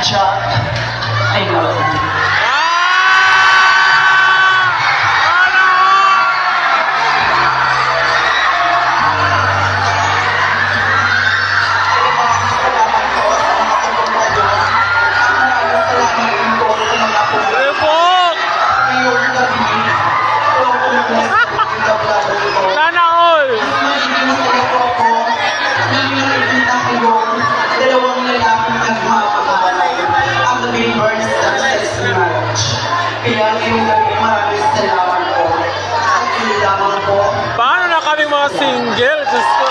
Jack, I love you. Sana all! Dalawang lalaking nagmamahal ang reverse success marriage. Kaya ngayong gabi maraming salamat po. At hindi lamang po. Paano na kaming mga single? Diyos ko.